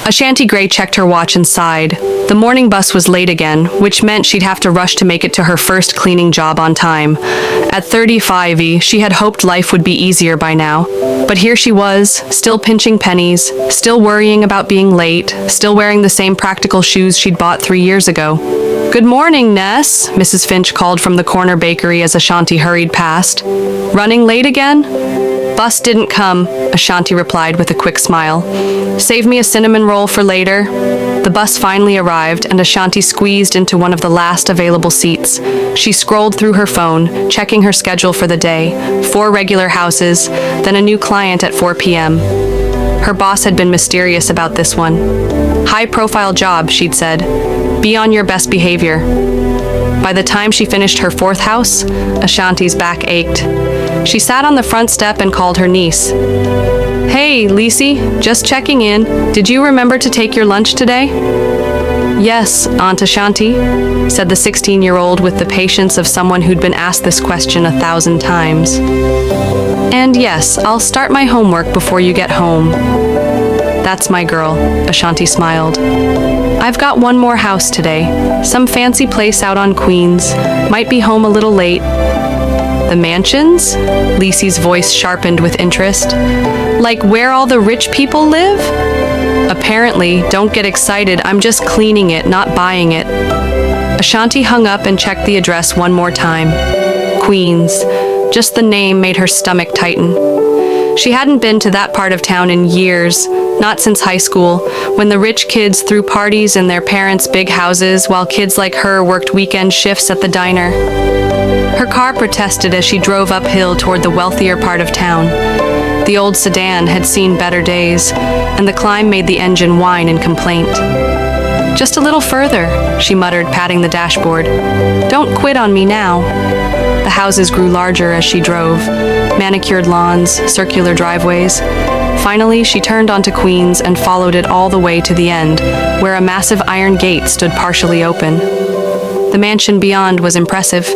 Ashanti Gray checked her watch and sighed. The morning bus was late again, which meant she'd have to rush to make it to her first cleaning job on time. At 35, she had hoped life would be easier by now. But here she was, still pinching pennies, still worrying about being late, still wearing the same practical shoes she'd bought 3 years ago. "Good morning, Ness," Mrs. Finch called from the corner bakery as Ashanti hurried past. "Running late again?" "Bus didn't come," Ashanti replied with a quick smile. "Save me a cinnamon roll for later." The bus finally arrived, and Ashanti squeezed into one of the last available seats. She scrolled through her phone, checking her schedule for the day. 4 regular houses, then a new client at 4 p.m. Her boss had been mysterious about this one. "High-profile job," she'd said. "Be on your best behavior." By the time she finished her 4th house, Ashanti's back ached. She sat on the front step and called her niece. "Hey, Lisi, just checking in. Did you remember to take your lunch today?" "Yes, Aunt Ashanti," said the 16-year-old with the patience of someone who'd been asked this question 1,000 times. "And yes, I'll start my homework before you get home." "That's my girl," Ashanti smiled. "I've got one more house today. Some fancy place out on Queens. Might be home a little late." "The mansions?" Lisi's voice sharpened with interest. "Like where all the rich people live?" "Apparently, don't get excited. I'm just cleaning it, not buying it." Ashanti hung up and checked the address one more time. Queens. Just the name made her stomach tighten. She hadn't been to that part of town in years, not since high school, when the rich kids threw parties in their parents' big houses while kids like her worked weekend shifts at the diner. Her car protested as she drove uphill toward the wealthier part of town. The old sedan had seen better days, and the climb made the engine whine in complaint. "Just a little further," she muttered, patting the dashboard. "Don't quit on me now." The houses grew larger as she drove. Manicured lawns, circular driveways. Finally, she turned onto Queens and followed it all the way to the end, where a massive iron gate stood partially open. The mansion beyond was impressive.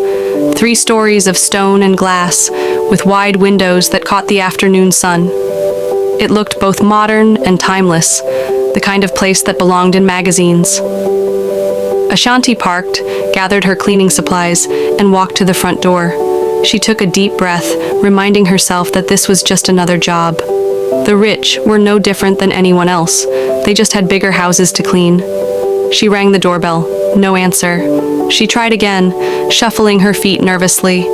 3 stories of stone and glass, with wide windows that caught the afternoon sun. It looked both modern and timeless, the kind of place that belonged in magazines. Ashanti parked, gathered her cleaning supplies, and walked to the front door. She took a deep breath, reminding herself that this was just another job. The rich were no different than anyone else. They just had bigger houses to clean. She rang the doorbell. No answer. She tried again, shuffling her feet nervously.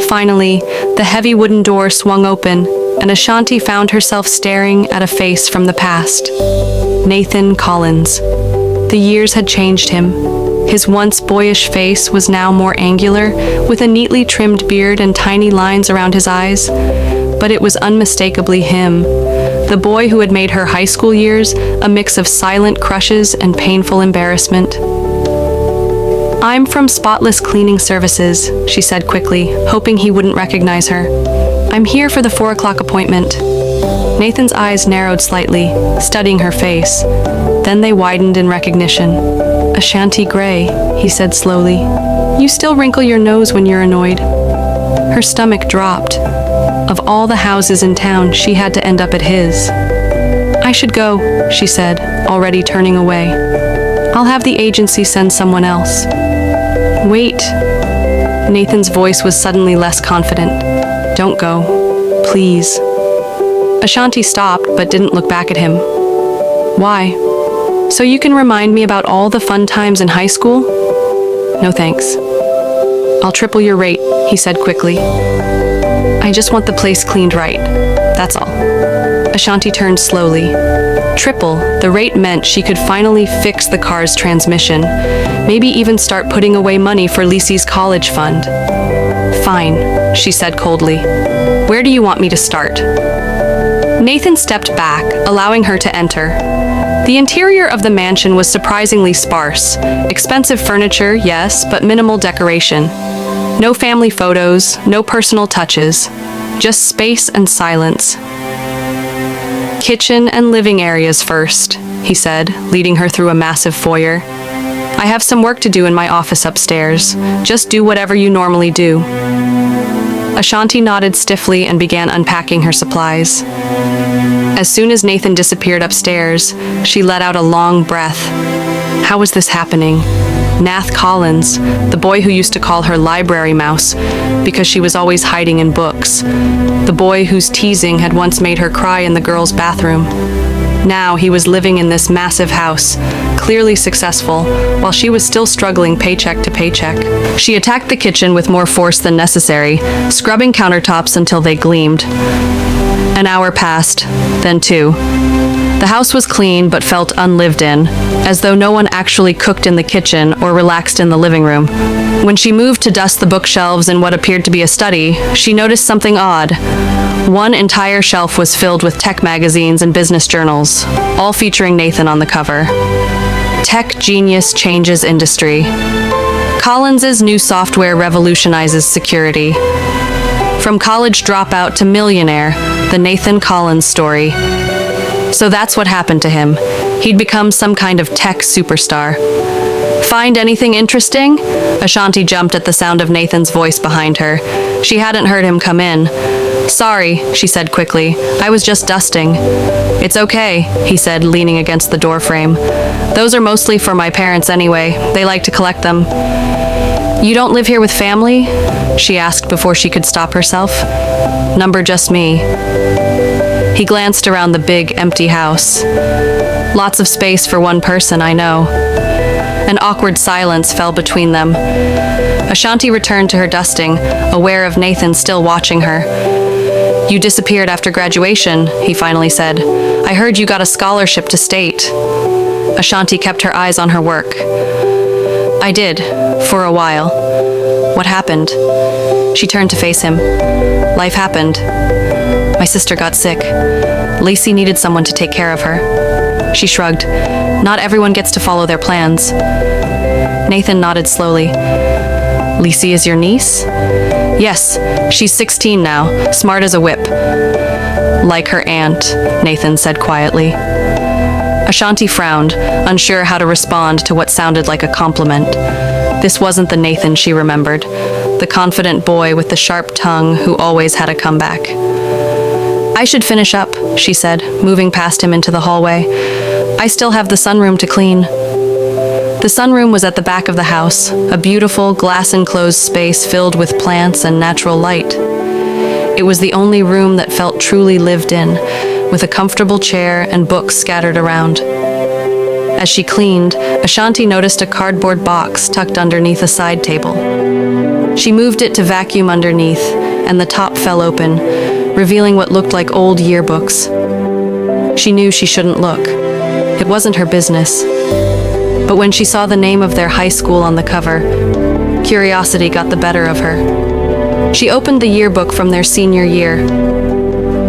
Finally, the heavy wooden door swung open, and Ashanti found herself staring at a face from the past. Nathan Collins. The years had changed him. His once boyish face was now more angular, with a neatly trimmed beard and tiny lines around his eyes. But it was unmistakably him, the boy who had made her high school years a mix of silent crushes and painful embarrassment. "I'm from Spotless Cleaning Services," she said quickly, hoping he wouldn't recognize her. "I'm here for the 4 o'clock appointment." Nathan's eyes narrowed slightly, studying her face. Then they widened in recognition. "Ashanti Gray," he said slowly. "You still wrinkle your nose when you're annoyed." Her stomach dropped. Of all the houses in town, she had to end up at his. "I should go," she said, already turning away. "I'll have the agency send someone else." "Wait." Nathan's voice was suddenly less confident. "Don't go. Please." Ashanti stopped but didn't look back at him. "Why?" "So you can remind me about all the fun times in high school?" "No thanks." "I'll triple your rate," he said quickly. "I just want the place cleaned right. That's all." Ashanti turned slowly. Triple, the rate meant she could finally fix the car's transmission, maybe even start putting away money for Lisi's college fund. "Fine," she said coldly. "Where do you want me to start?" Nathan stepped back, allowing her to enter. The interior of the mansion was surprisingly sparse. Expensive furniture, yes, but minimal decoration. No family photos, no personal touches. Just space and silence. "Kitchen and living areas first," he said, leading her through a massive foyer. "I have some work to do in my office upstairs. Just do whatever you normally do." Ashanti nodded stiffly and began unpacking her supplies. As soon as Nathan disappeared upstairs, she let out a long breath. How was this happening? Nath Collins, the boy who used to call her library mouse because she was always hiding in books. The boy whose teasing had once made her cry in the girls' bathroom. Now he was living in this massive house, clearly successful, while she was still struggling paycheck to paycheck. She attacked the kitchen with more force than necessary, scrubbing countertops until they gleamed. An hour passed, then two. The house was clean but felt unlived in, as though no one actually cooked in the kitchen or relaxed in the living room. When she moved to dust the bookshelves in what appeared to be a study, she noticed something odd. One entire shelf was filled with tech magazines and business journals, all featuring Nathan on the cover. Tech genius changes industry. Collins's new software revolutionizes security. From college dropout to millionaire, the Nathan Collins story. So that's what happened to him. He'd become some kind of tech superstar. Find anything interesting? Ashanti jumped at the sound of Nathan's voice behind her. She hadn't heard him come in. Sorry, she said quickly. I was just dusting. It's okay, he said, leaning against the doorframe. Those are mostly for my parents anyway. They like to collect them. You don't live here with family? She asked before she could stop herself. Number just me. He glanced around the big, empty house. Lots of space for one person, I know. An awkward silence fell between them. Ashanti returned to her dusting, aware of Nathan still watching her. You disappeared after graduation, he finally said. I heard you got a scholarship to state. Ashanti kept her eyes on her work. I did, for a while. What happened? She turned to face him. Life happened. My sister got sick. Lacey needed someone to take care of her. She shrugged. Not everyone gets to follow their plans. Nathan nodded slowly. Lacey is your niece? Yes, she's 16 now, smart as a whip. Like her aunt, Nathan said quietly. Ashanti frowned, unsure how to respond to what sounded like a compliment. This wasn't the Nathan she remembered, the confident boy with the sharp tongue who always had a comeback. I should finish up, she said, moving past him into the hallway. I still have the sunroom to clean. The sunroom was at the back of the house, a beautiful, glass-enclosed space filled with plants and natural light. It was the only room that felt truly lived in, with a comfortable chair and books scattered around. As she cleaned, Ashanti noticed a cardboard box tucked underneath a side table. She moved it to vacuum underneath, and the top fell open, revealing what looked like old yearbooks. She knew she shouldn't look. It wasn't her business. But when she saw the name of their high school on the cover, curiosity got the better of her. She opened the yearbook from their senior year.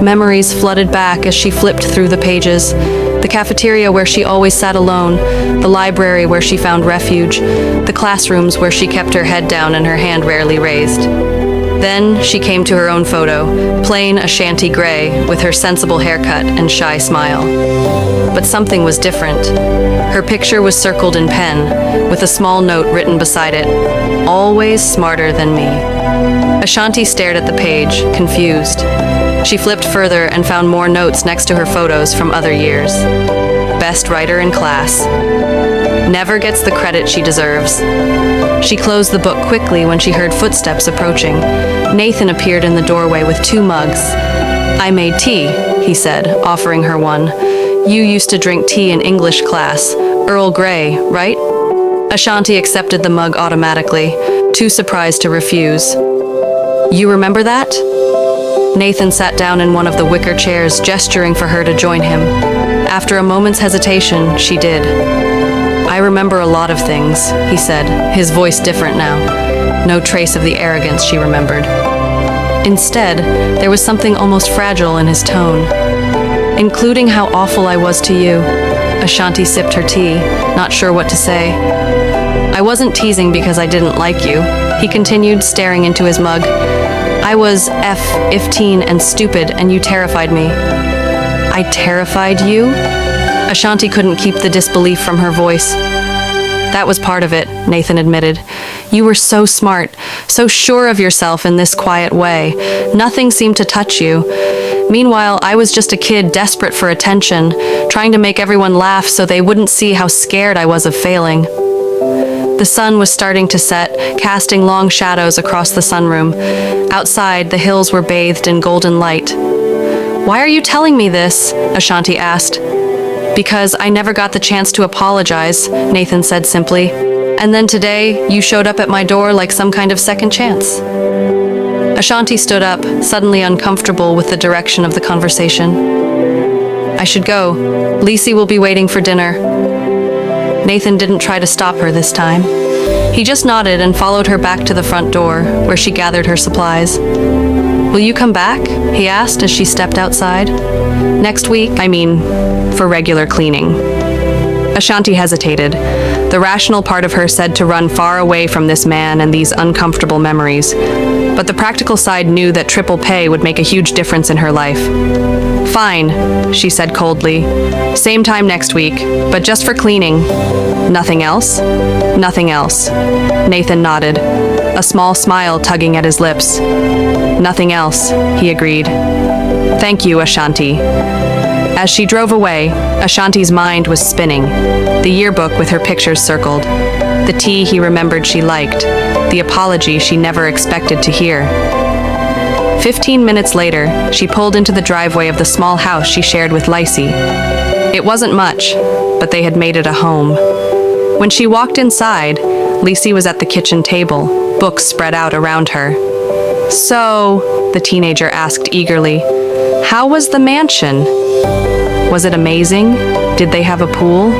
Memories flooded back as she flipped through the pages. The cafeteria where she always sat alone, the library where she found refuge, the classrooms where she kept her head down and her hand rarely raised. Then she came to her own photo, plain Ashanti gray, with her sensible haircut and shy smile. But something was different. Her picture was circled in pen, with a small note written beside it, always smarter than me. Ashanti stared at the page, confused. She flipped further and found more notes next to her photos from other years. Best writer in class. Never gets the credit she deserves. She closed the book quickly when she heard footsteps approaching. Nathan appeared in the doorway with 2 mugs. I made tea, he said, offering her one. You used to drink tea in English class. Earl Grey, right? Ashanti accepted the mug automatically, too surprised to refuse. You remember that? Nathan sat down in one of the wicker chairs, gesturing for her to join him. After a moment's hesitation, she did. I remember a lot of things, he said, his voice different now. No trace of the arrogance she remembered. Instead, there was something almost fragile in his tone. Including how awful I was to you. Ashanti sipped her tea, not sure what to say. I wasn't teasing because I didn't like you, he continued, staring into his mug. I was F-15 and stupid, and you terrified me. I terrified you? Ashanti couldn't keep the disbelief from her voice. That was part of it, Nathan admitted. You were so smart, so sure of yourself in this quiet way. Nothing seemed to touch you. Meanwhile, I was just a kid desperate for attention, trying to make everyone laugh so they wouldn't see how scared I was of failing. The sun was starting to set, casting long shadows across the sunroom. Outside, the hills were bathed in golden light. "Why are you telling me this?" Ashanti asked. "Because I never got the chance to apologize," Nathan said simply. "And then today, you showed up at my door like some kind of second chance." Ashanti stood up, suddenly uncomfortable with the direction of the conversation. "I should go. Lisi will be waiting for dinner." Nathan didn't try to stop her this time. He just nodded and followed her back to the front door, where she gathered her supplies. "Will you come back?" he asked as she stepped outside. "Next week, for regular cleaning." Ashanti hesitated. The rational part of her said to run far away from this man and these uncomfortable memories. But the practical side knew that triple pay would make a huge difference in her life. "Fine," she said coldly. "Same time next week, but just for cleaning." "Nothing else?" "Nothing else." Nathan nodded, a small smile tugging at his lips. "Nothing else," he agreed. "Thank you, Ashanti." As she drove away, Ashanti's mind was spinning. The yearbook with her pictures circled. The tea he remembered she liked. The apology she never expected to hear. 15 minutes later, she pulled into the driveway of the small house she shared with Lisi. It wasn't much, but they had made it a home. When she walked inside, Lisi was at the kitchen table, books spread out around her. "So," the teenager asked eagerly, "how was the mansion? Was it amazing? Did they have a pool?"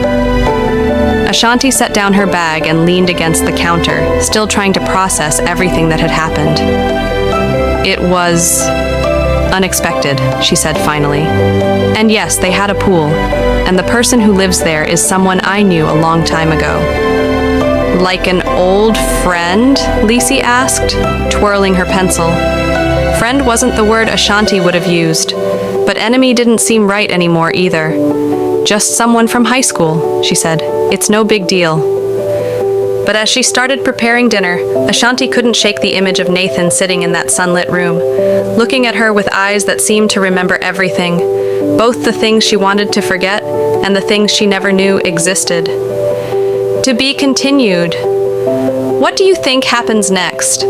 Ashanti set down her bag and leaned against the counter, still trying to process everything that had happened. "It was unexpected," she said finally. "And yes, they had a pool, and the person who lives there is someone I knew a long time ago." "Like an old friend?" Lisi asked, twirling her pencil. Friend wasn't the word Ashanti would have used, but enemy didn't seem right anymore either. "Just someone from high school," she said. "It's no big deal." But as she started preparing dinner, Ashanti couldn't shake the image of Nathan sitting in that sunlit room, looking at her with eyes that seemed to remember everything, both the things she wanted to forget and the things she never knew existed. To be continued. What do you think happens next?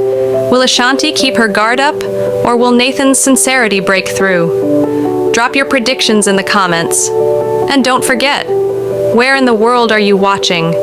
Will Ashanti keep her guard up, or will Nathan's sincerity break through? Drop your predictions in the comments. And don't forget, where in the world are you watching?